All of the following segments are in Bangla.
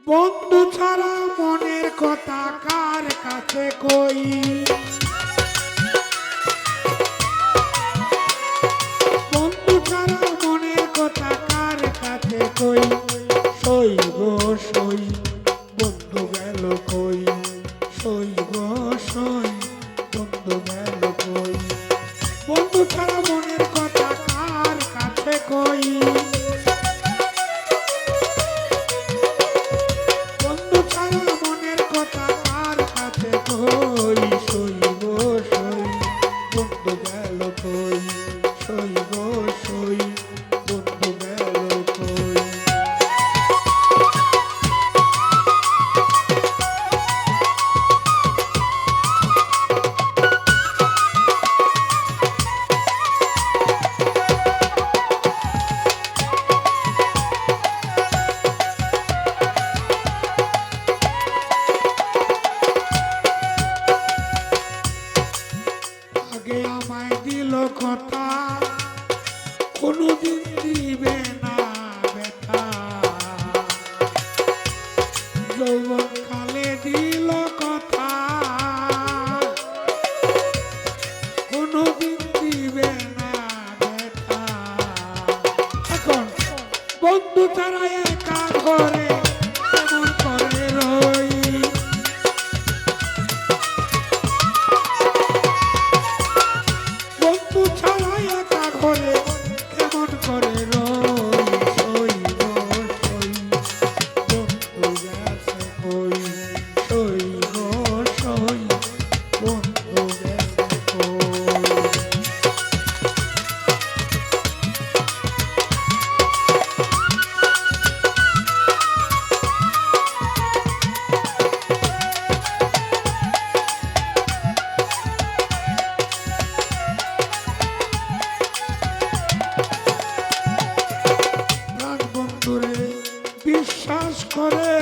বন্ধু ছাড়া মনের কথা কার কাছে কই, বন্ধু ছাড়া মনের কথা কার কাছে কই, সই গো সই বন্ধু গেল কই, সই গো সই বন্ধু গেল কই, বন্ধু ছাড়া মনের কথা কার কাছে কই, বন্ধু ছাড়া মনের কথা কার কাছে কই, সই গো সই বন্ধু গেল কই, সই গো সই বন্ধু গেল কই। আগে আমায় দিল কথা, কোনোদিন দিবে না ব্যথা, যৌবন কালে দিল কথা, কোনোদিন দিবে না ব্যথা, এখন বন্ধু ছাড়া একা ঘরে কেমন করে রই, বন্ধু ছাড়া একা ঘরে কেমন করে রই, সই গো সই বন্ধু গেছে কই, সই গো সই বন্ধু গেছে কই। প্রাণ বন্ধুরে বিশ্বাস করে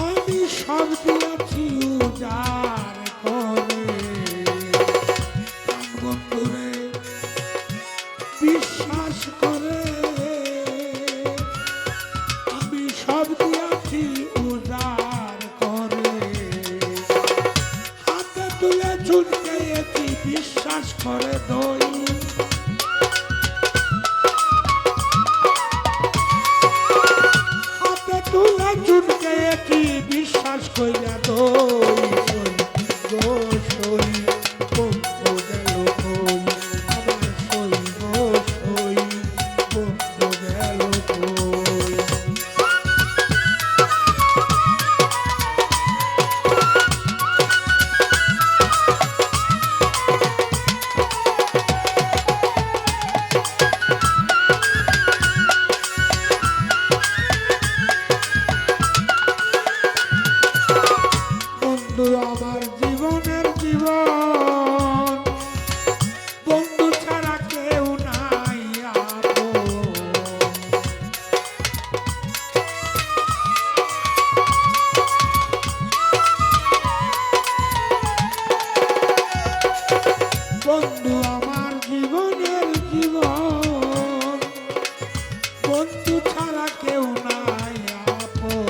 আমি সব দিয়েছি উজাড় করে, প্রাণ বন্ধুরে বিশ্বাস করে আমি সব দিয়েছি উজাড় করে, হাতে তুলে ঝুঁকেছি বিশ্বাস করে দই, হাতে তুলে ঝুঁকেছি বিশ্বাস কইরা দই, সই গো সই বন্ধু গেল কই, আমার সই গো সই বন্ধু গেল কই। বন্ধু আমার জীবনের জীবন, বন্ধু ছাড়া কেউ নাই আপন, বন্ধু আমার জীবনের জীবন, বন্ধু ছাড়া কেউ নাই আপন,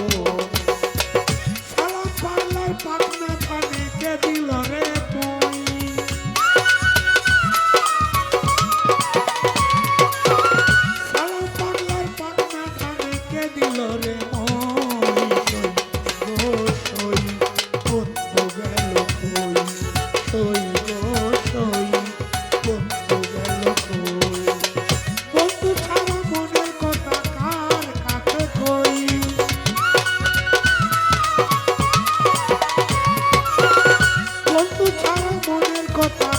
সালাম পাল্লার পাখনা পানে কে দিল রে তুই, সালাম পাল্লার পাখনা পানে কে দিল রে মই, সই গো সই বন্ধু গেল কই, সই গো সই বন্ধু গেল কই, বন্ধু ছাড়া মনের কথা কার কাছে কই, বন্ধু ছাড়া মনের কথা